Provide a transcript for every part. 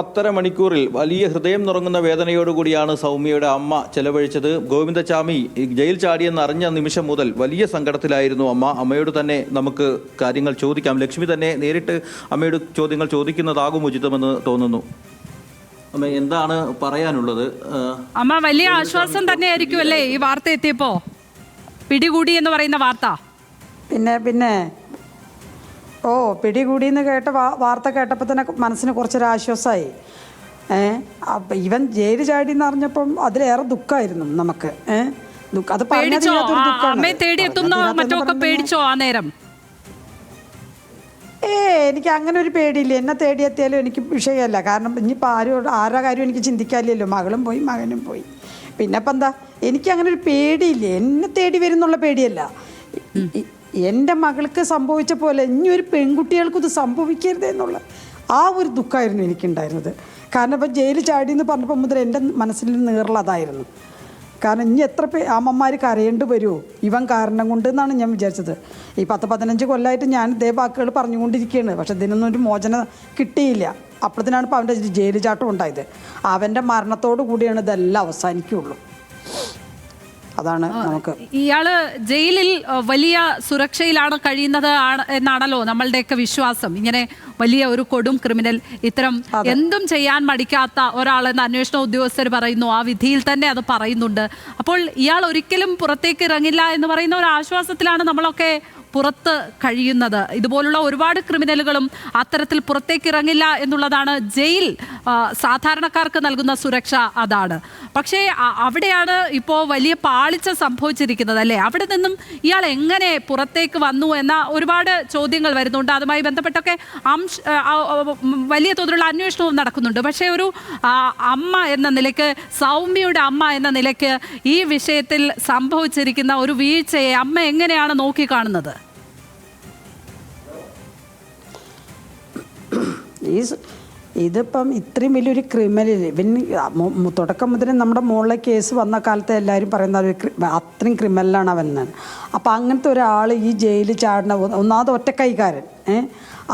10.5 മണിക്കൂറിൽ വലിയ ഹൃദയം നുറങ്ങുന്ന വേദനയോടുകൂടിയാണ് സൗമ്യയുടെ അമ്മ ചെലവഴിച്ചത്. ഗോവിന്ദച്ചാമി ജയിൽ ചാടിയെന്ന് അറിഞ്ഞ നിമിഷം മുതൽ വലിയ സങ്കടത്തിലായിരുന്നു അമ്മ. അമ്മയോട് തന്നെ നമുക്ക് കാര്യങ്ങൾ ചോദിക്കാം. ലക്ഷ്മി തന്നെ നേരിട്ട് അമ്മയോട് ചോദ്യങ്ങൾ ചോദിക്കുന്നതാകും ഉചിതമെന്ന് തോന്നുന്നു. അമ്മ, എന്താണ് പറയാനുള്ളത്? അമ്മ, വലിയ ആശ്വാസം തന്നെയായിരിക്കും അല്ലേ ഈ വാർത്ത എത്തിയപ്പോ, പിടികൂടി എന്ന് പറയുന്ന വാർത്ത? പിന്നെ പിടികൂടിയെന്ന് കേട്ട വാർത്ത കേട്ടപ്പോൾ തന്നെ മനസ്സിന് കുറച്ചൊരു ആശ്വാസമായി. അപ്പം ഇവൻ ജയില് ചാടി എന്ന് അറിഞ്ഞപ്പം അതിലേറെ ദുഃഖമായിരുന്നു നമുക്ക്. അത് പേടിച്ചോ ആ നേരം? എനിക്ക് അങ്ങനെ ഒരു പേടിയില്ല. എന്നെ തേടിയെത്തിയാലും എനിക്ക് വിഷയമല്ല. കാരണം ഇനിയിപ്പോൾ ആരുടെ കാര്യം എനിക്ക് ചിന്തിക്കാനില്ലല്ലോ. മകളും പോയി, മകനും പോയി. പിന്നെ ഇപ്പം എന്താ, എനിക്ക് അങ്ങനെ ഒരു പേടിയില്ല. എന്നെ തേടി വരുന്നുള്ള പേടിയല്ല. എൻ്റെ മകൾക്ക് സംഭവിച്ച പോലെ ഇനിയൊരു പെൺകുട്ടികൾക്കും ഇത് സംഭവിക്കരുത് എന്നുള്ള ആ ഒരു ദുഃഖമായിരുന്നു എനിക്കുണ്ടായിരുന്നത്. കാരണം ഇപ്പം ജയിലിൽ ചാടി എന്ന് പറഞ്ഞപ്പോൾ മുതൽ എൻ്റെ മനസ്സിൽ നീറലതായിരുന്നു. കാരണം ഇനി എത്ര അമ്മമാർ കരയേണ്ടി വരുമോ ഇവൻ കാരണം കൊണ്ട് എന്നാണ് ഞാൻ വിചാരിച്ചത്. ഈ 10-15 കൊല്ലമായിട്ട് ഞാൻ ഇതേ വാക്കുകൾ പറഞ്ഞുകൊണ്ടിരിക്കുകയാണ്. പക്ഷെ ഇതിനൊന്നും ഒരു മോചനം കിട്ടിയില്ല. അപ്പോഴത്തേനാണ് ഇപ്പോൾ അവൻ്റെ ജയിൽ ചാട്ടം ഉണ്ടായത്. അവൻ്റെ മരണത്തോടു കൂടിയാണ് ഇതെല്ലാം അവസാനിക്കുകയുള്ളൂ. അതാണ് നമുക്ക്. ഇയാള് ജയിലിൽ വലിയ സുരക്ഷയിലാണ് കഴിയുന്നത് എന്നാണല്ലോ നമ്മളുടെയൊക്കെ വിശ്വാസം. ഇങ്ങനെ വലിയ ഒരു കൊടും ക്രിമിനൽ, ഇത്തരം എന്തും ചെയ്യാൻ മടിക്കാത്ത ഒരാളെന്ന് അന്വേഷണ ഉദ്യോഗസ്ഥർ പറയുന്നു. ആ വിധിയിൽ തന്നെ അത് പറയുന്നുണ്ട്. അപ്പോൾ ഇയാൾ ഒരിക്കലും പുറത്തേക്ക് ഇറങ്ങില്ല എന്ന് പറയുന്ന ഒരു ആശ്വാസത്തിലാണ് നമ്മളൊക്കെ പുറത്ത് കഴിയുന്നത്. ഇതുപോലുള്ള ഒരുപാട് ക്രിമിനലുകളും അത്തരത്തിൽ പുറത്തേക്ക് ഇറങ്ങില്ല എന്നുള്ളതാണ് ജയിൽ സാധാരണക്കാർക്ക് നൽകുന്ന സുരക്ഷ. അതാണ്. പക്ഷേ അവിടെയാണ് ഇപ്പോൾ വലിയ പാളിച്ച സംഭവിച്ചിരിക്കുന്നത് അല്ലേ? അവിടെ നിന്നും ഇയാൾ എങ്ങനെ പുറത്തേക്ക് വന്നു എന്ന ഒരുപാട് ചോദ്യങ്ങൾ വരുന്നുണ്ട്. അതുമായി ബന്ധപ്പെട്ടൊക്കെ വലിയ തോതിലുള്ള അന്വേഷണവും നടക്കുന്നുണ്ട്. പക്ഷേ ഒരു അമ്മ എന്ന നിലയ്ക്ക്, സൗമ്യയുടെ അമ്മ എന്ന നിലയ്ക്ക് ഈ വിഷയത്തിൽ സംഭവിച്ചിരിക്കുന്ന ഒരു വീഴ്ചയെ അമ്മ എങ്ങനെയാണ് നോക്കിക്കാണുന്നത്? ഇതിപ്പം ഇത്രയും വലിയൊരു ക്രിമിനൽ തുടക്കം മുതലേ നമ്മുടെ മുകളിലെ കേസ് വന്ന കാലത്ത് എല്ലാവരും പറയുന്ന അത്രയും ക്രിമിനലാണ് അവൻ എന്നാണ്. അപ്പം അങ്ങനത്തെ ഒരാൾ ഈ ജയിലിൽ ചാടുന്ന, ഒന്നാമത് ഒറ്റക്കൈക്കാരൻ,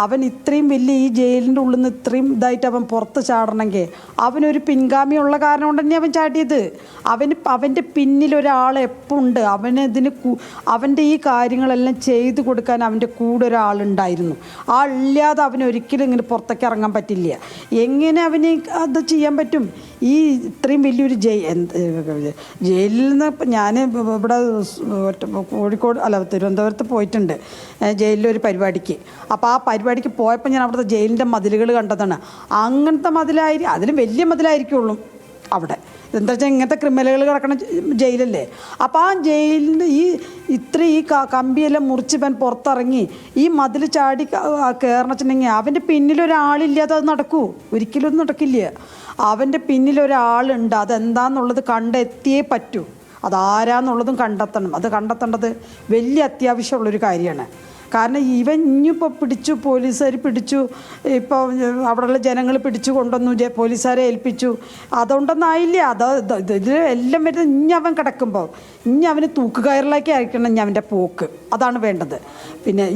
അവൻ ഇത്രയും വലിയ ഈ ജയിലിൻ്റെ ഉള്ളിൽ നിന്ന് ഇത്രയും ഇതായിട്ട് അവൻ പുറത്ത് ചാടണമെങ്കിൽ അവനൊരു പിൻഗാമിയുള്ള കാരണം കൊണ്ട് തന്നെ അവൻ ചാടിയത്. അവൻ്റെ പിന്നിലൊരാൾ എപ്പോൾ ഉണ്ട്. അവൻ്റെ ഈ കാര്യങ്ങളെല്ലാം ചെയ്തു കൊടുക്കാൻ അവൻ്റെ കൂടെ ഒരാളുണ്ടായിരുന്നു. ആളില്ലാതെ അവനൊരിക്കലും ഇങ്ങനെ പുറത്തേക്ക് ഇറങ്ങാൻ പറ്റില്ല. എങ്ങനെ അവന് അത് ചെയ്യാൻ പറ്റും? ഈ ഇത്രയും വലിയൊരു ജയിലിൽ നിന്ന് ഞാൻ ഇവിടെ കോഴിക്കോട് തിരുവനന്തപുരത്ത് പോയിട്ടുണ്ട് ജയിലിലൊരു പരിപാടിക്ക്. അപ്പോൾ ആ പരിപാടിക്ക് പോയപ്പോൾ ഞാൻ അവിടുത്തെ ജയിലിൻ്റെ മതിലുകൾ കണ്ടതാണ്. അങ്ങനത്തെ മതിലായിരിക്കും, അതിലും വലിയ മതിലായിരിക്കുള്ളൂ അവിടെ. എന്താ വെച്ചാൽ ഇങ്ങനത്തെ ക്രിമിനലുകൾ കിടക്കണ ജയിലല്ലേ. അപ്പോൾ ആ ജയിലിൻ്റെ ഈ കമ്പിയെല്ലാം മുറിച്ച് ഇവൻ പുറത്തിറങ്ങി ഈ മതിൽ ചാടി കയറണമെന്നുണ്ടെങ്കിൽ അവൻ്റെ പിന്നിലൊരാളില്ലാതെ അത് നടക്കൂ? ഒരിക്കലും അത് നടക്കില്ല. അവൻ്റെ പിന്നിലൊരാളുണ്ട്. അതെന്താണെന്നുള്ളത് കണ്ടെത്തിയേ പറ്റൂ. അതാരാന്നുള്ളതും കണ്ടെത്തണം. അത് കണ്ടെത്തേണ്ടത് വലിയ അത്യാവശ്യമുള്ളൊരു കാര്യമാണ്. കാരണം ഇവൻ ഇനിയിപ്പോൾ പിടിച്ചു, പോലീസുകാർ പിടിച്ചു, ഇപ്പോൾ അവിടെയുള്ള ജനങ്ങൾ പിടിച്ചു കൊണ്ടുവന്നു, പോലീസുകാരെ ഏൽപ്പിച്ചു, അതുകൊണ്ടൊന്നായില്ല. ഇതിൽ എല്ലാം വരുന്നത് ഇനി അവൻ കിടക്കുമ്പോൾ ഇനി അവന് തൂക്കുകയറിലേക്ക് അയക്കണം ഇനി അവൻ്റെ പോക്ക്. അതാണ് വേണ്ടത്. പിന്നെ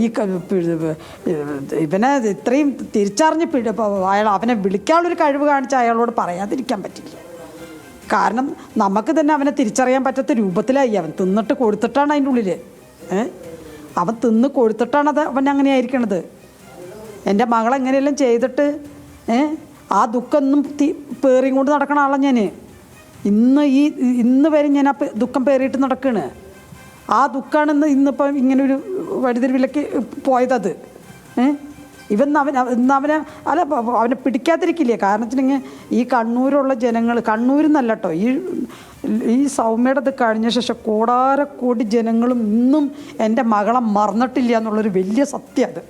ഇവനെ ഇത്രയും തിരിച്ചറിഞ്ഞ് അവനെ വിളിക്കാനുള്ളൊരു കഴിവ് കാണിച്ച് അയാളോട് പറയാതിരിക്കാൻ പറ്റില്ല. കാരണം നമുക്ക് തന്നെ അവനെ തിരിച്ചറിയാൻ പറ്റാത്ത രൂപത്തിലായി. അവൻ തിന്നിട്ട് കൊടുത്തിട്ടാണ് അതിൻ്റെ ഉള്ളിൽ. അവൻ തിന്ന് കൊടുത്തിട്ടാണ് അവൻ അങ്ങനെ ആയിരിക്കണത്. എൻ്റെ മകളെങ്ങനെയെല്ലാം ചെയ്തിട്ട് ആ ദുഃഖം ഒന്നും പേറിയും കൊണ്ട് നടക്കണ ആളാണ് ഞാൻ. ഇന്ന് വരെ ഞാൻ ആ ദുഃഖം പേറിയിട്ട് നടക്കുകയാണ്. ആ ദുഃഖമാണ് ഇന്നിപ്പം ഇങ്ങനൊരു വഴിതിരിവിലേക്ക് പോയതത്. അവനെ പിടിക്കാതിരിക്കില്ലേ? കാരണം വെച്ചിട്ടുണ്ടെങ്കിൽ ഈ കണ്ണൂരുള്ള ജനങ്ങൾ, കണ്ണൂരിൽ കേട്ടോ, ഈ സൗമ്യയുടെ ഇത് കഴിഞ്ഞ ശേഷം കോടാരക്കോടി ജനങ്ങളും ഇന്നും എൻ്റെ മകളെ മറന്നിട്ടില്ല എന്നുള്ളൊരു വലിയ സത്യം അത്.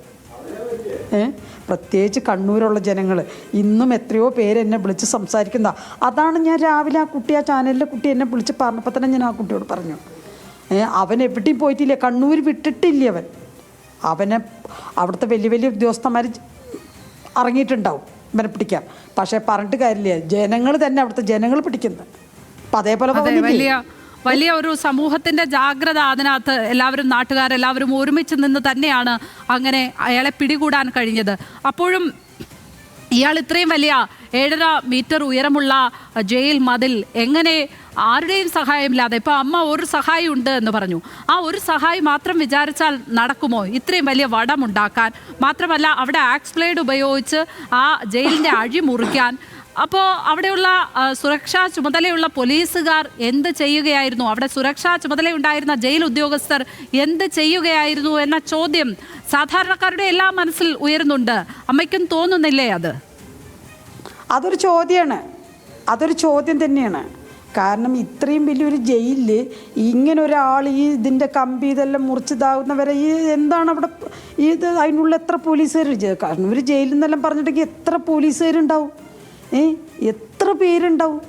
പ്രത്യേകിച്ച് കണ്ണൂരുള്ള ജനങ്ങൾ ഇന്നും എത്രയോ പേര് എന്നെ വിളിച്ച് സംസാരിക്കുന്ന. അതാണ് ഞാൻ രാവിലെ ആ ചാനലിലെ കുട്ടി എന്നെ വിളിച്ച് പറഞ്ഞപ്പോൾ തന്നെ ഞാൻ ആ കുട്ടിയോട് പറഞ്ഞു, അവൻ എവിടെയും പോയിട്ടില്ല, കണ്ണൂർ വിട്ടിട്ടില്ല അവനെ അവിടുത്തെ വലിയ വലിയ ഉദ്യോഗസ്ഥന്മാർ ഇറങ്ങിയിട്ടുണ്ടാവും ഇവനെ പിടിക്കാൻ. പക്ഷേ പറഞ്ഞിട്ട് കാര്യമില്ല, ജനങ്ങൾ തന്നെ അവിടുത്തെ ജനങ്ങൾ പിടിക്കുന്നത്. അപ്പം അതേപോലെ വലിയ ഒരു സമൂഹത്തിന്റെ ജാഗ്രത അതിനകത്ത് എല്ലാവരും, നാട്ടുകാരെല്ലാവരും ഒരുമിച്ച് നിന്ന് തന്നെയാണ് അങ്ങനെ അയാളെ പിടികൂടാൻ കഴിഞ്ഞത്. അപ്പോഴും ഇയാൾ ഇത്രയും വലിയ 7.5 മീറ്റർ ഉയരമുള്ള ജയിൽ മതിൽ എങ്ങനെ ആരുടെയും സഹായമില്ലാതെ, ഇപ്പോൾ അമ്മ ഒരു സഹായി ഉണ്ട് എന്ന് പറഞ്ഞു, ആ ഒരു സഹായി മാത്രം വിചാരിച്ചാൽ നടക്കുമോ ഇത്രയും വലിയ വടമുണ്ടാക്കാൻ? മാത്രമല്ല അവിടെ ആക്സ് ബ്ലേഡ് ഉപയോഗിച്ച് ആ ജയിലിൻ്റെ അഴി മുറിക്കാൻ. അപ്പോൾ അവിടെയുള്ള സുരക്ഷാ ചുമതലയുള്ള പോലീസുകാർ എന്ത് ചെയ്യുകയായിരുന്നു? അവിടെ സുരക്ഷാ ചുമതലയുണ്ടായിരുന്ന ജയിൽ ഉദ്യോഗസ്ഥർ എന്ത് ചെയ്യുകയായിരുന്നു എന്ന ചോദ്യം സാധാരണക്കാരുടെ എല്ലാ മനസ്സിൽ ഉയരുന്നുണ്ട്. അമ്മയ്ക്കും തോന്നുന്നില്ലേ അത്? അതൊരു ചോദ്യമാണ്, അതൊരു ചോദ്യം തന്നെയാണ്. കാരണം ഇത്രയും വലിയൊരു ജയിലിൽ ഇങ്ങനെ ഒരാൾ ഈ ഇതിൻ്റെ കമ്പി ഇതെല്ലാം മുറിച്ചിതാകുന്നവരെ ഈ എന്താണ് അവിടെ ഇത് അതിനുള്ള എത്ര പോലീസുകാർ? കാരണം ഒരു ജയിലിൽ നിന്നെല്ലാം പറഞ്ഞിട്ടുണ്ടെങ്കിൽ എത്ര പോലീസുകാരുണ്ടാവും, എത്ര പേരുണ്ടാവും?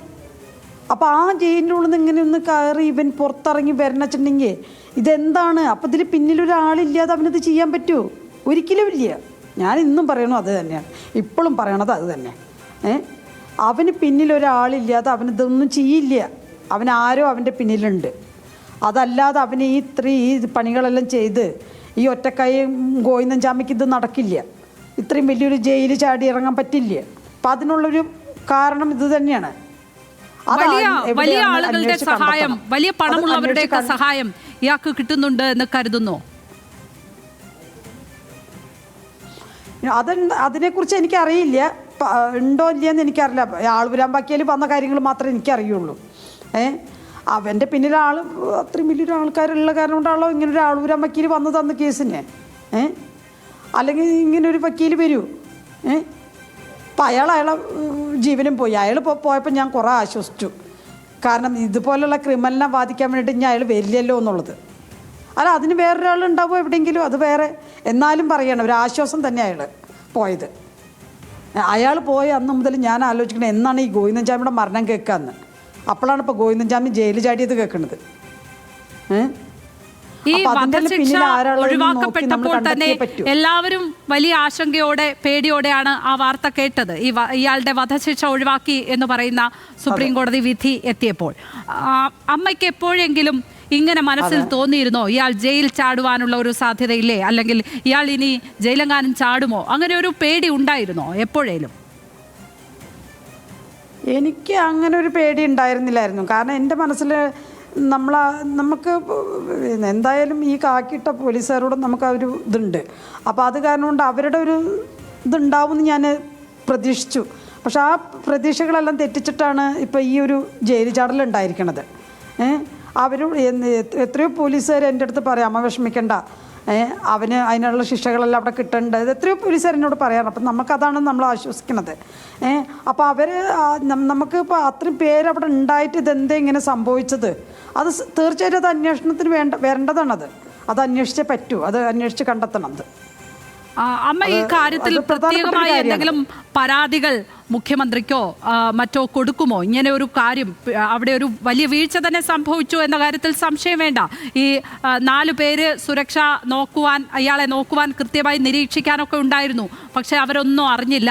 അപ്പോൾ ആ ജയിലിൻ്റെ ഉള്ളിൽ നിന്ന് ഇങ്ങനെ ഒന്ന് കയറി ഇവൻ പുറത്തിറങ്ങി വരണച്ചിട്ടുണ്ടെങ്കിൽ ഇതെന്താണ്? അപ്പോൾ ഇതിൽ പിന്നിലൊരാളില്ലാതെ അവനത് ചെയ്യാൻ പറ്റുമോ? ഒരിക്കലും ഇല്ല. ഞാൻ ഇന്നും പറയണു അത് തന്നെയാണ്, ഇപ്പോഴും പറയണത് അത് തന്നെ. അവന് പിന്നിലൊരാളില്ലാതെ അവനിതൊന്നും ചെയ്യില്ല. അവനാരോ അവൻ്റെ പിന്നിലുണ്ട്. അതല്ലാതെ അവന് ഈ പണികളെല്ലാം ചെയ്ത് ഈ ഒറ്റക്കൈ ഗോവിന്ദൻചാമിക്ക് ഇത് നടക്കില്ല. ഇത്രയും വലിയൊരു ജയിൽ ചാടി ഇറങ്ങാൻ പറ്റില്ല. അപ്പം അതിനുള്ളൊരു കാരണം ഇത് തന്നെയാണ്. വലിയ ആളുകളുടെ സഹായം, വലിയ പണമുള്ളവരുടെയൊക്കെ സഹായം ഇയാൾക്ക് കിട്ടുന്നുണ്ട് എന്ന് കരുതുന്നു. അതിനെക്കുറിച്ച് എനിക്കറിയില്ല, ഉണ്ടോ ഇല്ലയെന്ന് എനിക്കറിയില്ല. ആൾപുരാൻ ബാക്കിയാൽ വന്ന കാര്യങ്ങൾ മാത്രമേ എനിക്കറിയുള്ളൂ. അവൻ്റെ പിന്നിൽ അത്രയും വലിയൊരു ആൾക്കാരുള്ള കാരണം കൊണ്ടാണല്ലോ ഇങ്ങനൊരു ആൾപുരാൻ വക്കീൽ വന്ന് തന്ന കേസിന്. അല്ലെങ്കിൽ ഇങ്ങനൊരു വക്കീൽ വരൂ? അപ്പം അയാളെ ജീവനും പോയി. അയാൾ പോയപ്പോൾ ഞാൻ കുറേ ആശ്വസിച്ചു. കാരണം ഇതുപോലുള്ള ക്രിമിനലിനെ വാദിക്കാൻ വേണ്ടിയിട്ട് ഇനി അയാൾ വരില്ലല്ലോ എന്നുള്ളത്. അല്ല, അതിന് വേറൊരാളുണ്ടാവുമോ എവിടെയെങ്കിലും? അത് വേറെ. എന്നാലും പറയണം, ഒരു ആശ്വാസം തന്നെ അയാൾ പോയത്. അയാൾ പോയ അന്ന് മുതൽ ഞാൻ ആലോചിക്കണം എന്നാണ് ഈ ഗോവിന്ദൻചാമിയുടെ മരണം കേൾക്കാമെന്ന്. അപ്പോഴാണ് ഇപ്പോൾ ഗോവിന്ദൻചാമി ജയിലിൽ ചാടിയത് കേൾക്കുന്നത്. ഈ വധശിക്ഷ ഒഴിവാക്കപ്പെട്ടപ്പോൾ തന്നെ എല്ലാവരും വലിയ ആശങ്കയോടെ പേടിയോടെയാണ് ആ വാർത്ത കേട്ടത്. ഇയാളുടെ വധശിക്ഷ ഒഴിവാക്കി എന്ന് പറയുന്ന സുപ്രീം കോടതി വിധി എത്തിയപ്പോൾ അമ്മയ്ക്ക് എപ്പോഴെങ്കിലും ഇങ്ങനെ മനസ്സിൽ തോന്നിയിരുന്നോ ഇയാൾ ജയിൽ ചാടുവാനുള്ള ഒരു സാധ്യതയില്ലേ, അല്ലെങ്കിൽ ഇയാൾ ഇനി ജയിലെങ്ങാനും ചാടുമോ, അങ്ങനെ ഒരു പേടി ഉണ്ടായിരുന്നോ എപ്പോഴേലും? എനിക്ക് അങ്ങനെ ഒരു പേടി ഉണ്ടായിരുന്നില്ലായിരുന്നു. കാരണം എൻ്റെ മനസ്സിൽ നമുക്ക് എന്തായാലും ഈ കാക്കിയിട്ട പോലീസുകാരോട് നമുക്ക് ഒരു ഇതുണ്ട്. അപ്പോൾ അത് കാരണം കൊണ്ട് അവരുടെ ഒരു ഇതുണ്ടാവുമെന്ന് ഞാൻ പ്രതീക്ഷിച്ചു. പക്ഷെ ആ പ്രതീക്ഷകളെല്ലാം തെറ്റിച്ചിട്ടാണ് ഇപ്പോൾ ഈ ഒരു ജയിൽ ചാടലുണ്ടായിരിക്കണത്. എത്രയോ പോലീസുകാർ എൻ്റെ അടുത്ത് പറയാം, അമ്മ വിഷമിക്കണ്ട, അവന് അതിനുള്ള ശിക്ഷകളെല്ലാം അവിടെ കിട്ടേണ്ടത് എത്രയോ പോലീസുകാർ എന്നോട് പറയാറ്. അപ്പം നമുക്കതാണ് നമ്മൾ ആശ്വസിക്കുന്നത്. അപ്പോൾ അവർ നമുക്കിപ്പോൾ അത്രയും പേരവിടെ ഉണ്ടായിട്ട് ഇതെന്താ ഇങ്ങനെ സംഭവിച്ചത്, അത് തീർച്ചയായിട്ടും അത് അന്വേഷണത്തിന് വരേണ്ടതാണത്. അത് അന്വേഷിച്ചേ പറ്റൂ, അത് അന്വേഷിച്ച് കണ്ടെത്തണം. അത് അമ്മ ഈ കാര്യത്തിൽ പ്രത്യേകമായി എന്തെങ്കിലും പരാതികൾ മുഖ്യമന്ത്രിക്കോ മറ്റോ കൊടുക്കുമോ? ഇങ്ങനെ ഒരു കാര്യം, അവിടെ ഒരു വലിയ വീഴ്ച തന്നെ സംഭവിച്ചു എന്ന കാര്യത്തിൽ സംശയം വേണ്ട. ഈ 4 പേര് സുരക്ഷ നോക്കുവാൻ, അയാളെ നോക്കുവാൻ, കൃത്യമായി നിരീക്ഷിക്കാനൊക്കെ ഉണ്ടായിരുന്നു. പക്ഷേ അവരൊന്നും അറിഞ്ഞില്ല.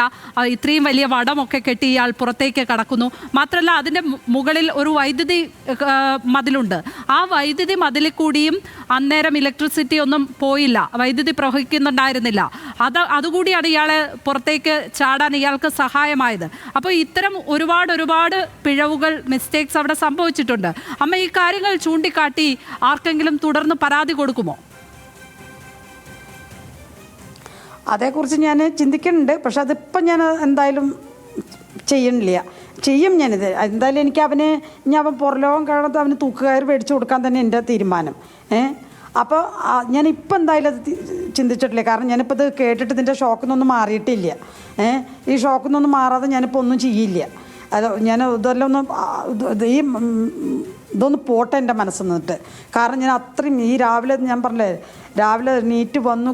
ഇത്രയും വലിയ വടമൊക്കെ കെട്ടി ഇയാൾ പുറത്തേക്ക് കടക്കുന്നു. മാത്രമല്ല അതിൻ്റെ മുകളിൽ ഒരു വൈദ്യുതി മതിലുണ്ട്. ആ വൈദ്യുതി മതിലിൽ കൂടിയും അന്നേരം ഇലക്ട്രിസിറ്റി ഒന്നും പോയില്ല, വൈദ്യുതി പ്രവഹിക്കുന്നുണ്ടായിരുന്നില്ല. അതുകൂടിയാണ് ഇയാളെ പുറത്തേക്ക് ചാടാൻ ഇയാൾക്ക് സഹായമായത്. അപ്പോൾ ഇത്തരം ഒരുപാട് പിഴവുകൾ, മിസ്റ്റേക്സ് അവിടെ സംഭവിച്ചിട്ടുണ്ട്. അമ്മ ഈ കാര്യങ്ങൾ ചൂണ്ടിക്കാട്ടി ആർക്കെങ്കിലും തുടർന്ന് പരാതി കൊടുക്കുമോ? അതേക്കുറിച്ച് ഞാൻ ചിന്തിക്കുന്നുണ്ട്. പക്ഷെ അതിപ്പം ഞാൻ എന്തായാലും ചെയ്യണില്ല. ചെയ്യും ഞാനിത് എന്തായാലും. എനിക്ക് ഇനി അവൻ പുറലോകം കാണാത്ത അവന് തൂക്കുകയർ മേടിച്ചു കൊടുക്കാൻ തന്നെ എൻ്റെ തീരുമാനം. അപ്പോൾ ഞാനിപ്പോൾ എന്തായാലും അത് ചിന്തിച്ചിട്ടില്ല. കാരണം ഞാനിപ്പോൾ ഇത് കേട്ടിട്ട് ഇതിൻ്റെ ഷോക്കിൽ മാറിയിട്ടില്ല. ഈ ഷോക്കിൽ മാറാതെ ഞാനിപ്പോൾ ഒന്നും ചെയ്യില്ല. അത് ഞാൻ ഇതെല്ലാം ഇതൊന്ന് പോട്ടെ എൻ്റെ മനസ്സിൽ നിന്നിട്ട്. കാരണം ഞാൻ അത്രയും ഈ രാവിലെ ഞാൻ പറഞ്ഞില്ലേ, രാവിലെ നീറ്റ് വന്ന്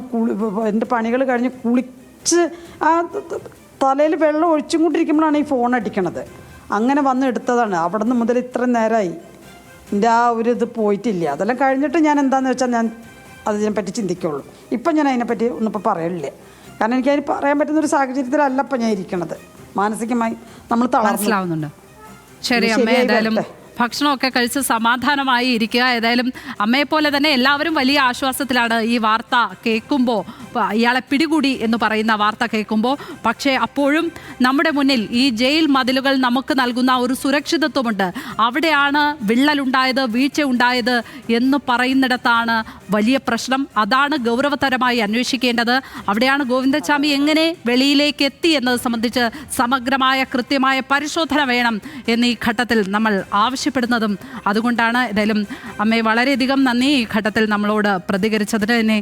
എൻ്റെ പണികൾ കഴിഞ്ഞ് കുളിച്ച് ആ തലയിൽ വെള്ളം ഒഴിച്ചും കൊണ്ടിരിക്കുമ്പോഴാണ് ഈ ഫോൺ അടിക്കണത്. അങ്ങനെ വന്ന് എടുത്തതാണ്. അവിടെ നിന്ന് മുതൽ ഇത്രയും നേരമായി എൻ്റെ ആ ഒരു ഇത് പോയിട്ടില്ല. അതെല്ലാം കഴിഞ്ഞിട്ട് ഞാൻ എന്താണെന്ന് വെച്ചാൽ ഞാൻ അതിനെപ്പറ്റി ചിന്തിക്കുള്ളൂ. ഇപ്പം ഞാൻ അതിനെപ്പറ്റി ഒന്നിപ്പോൾ പറയണില്ല. കാരണം എനിക്കതിന് പറയാൻ പറ്റുന്നൊരു സാഹചര്യത്തിലല്ല ഇപ്പം ഞാൻ ഇരിക്കണത്. മാനസികമായി നമ്മൾ തളർന്നുണ്ട്. ശരി അമ്മ, ഏതായാലും ഭക്ഷണമൊക്കെ കഴിച്ച് സമാധാനമായി ഇരിക്കുക. ഏതായാലും അമ്മയെപ്പോലെ തന്നെ എല്ലാവരും വലിയ ആശ്വാസത്തിലാണ് ഈ വാർത്ത കേൾക്കുമ്പോൾ, ഇയാളെ പിടികൂടി എന്ന് പറയുന്ന വാർത്ത കേൾക്കുമ്പോൾ. പക്ഷേ അപ്പോഴും നമ്മുടെ മുന്നിൽ ഈ ജയിൽ മതിലുകൾ നമുക്ക് നൽകുന്ന ഒരു സുരക്ഷിതത്വമുണ്ട്. അവിടെയാണ് വിള്ളലുണ്ടായത്, വീഴ്ച ഉണ്ടായത് എന്ന് പറയുന്നിടത്താണ് വലിയ പ്രശ്നം. അതാണ് ഗൗരവതരമായി അന്വേഷിക്കേണ്ടത്. അവിടെയാണ് ഗോവിന്ദച്ചാമി എങ്ങനെ വെളിയിലേക്ക് എത്തി എന്നത് സംബന്ധിച്ച് സമഗ്രമായ കൃത്യമായ പരിശോധന വേണം എന്ന് ഈ ഘട്ടത്തിൽ നമ്മൾ ആവശ്യപ്പെടുന്നതും അതുകൊണ്ടാണ്. ഏതായാലും അമ്മയെ വളരെയധികം നന്ദി ഈ ഘട്ടത്തിൽ നമ്മളോട് പ്രതികരിച്ചതിന്.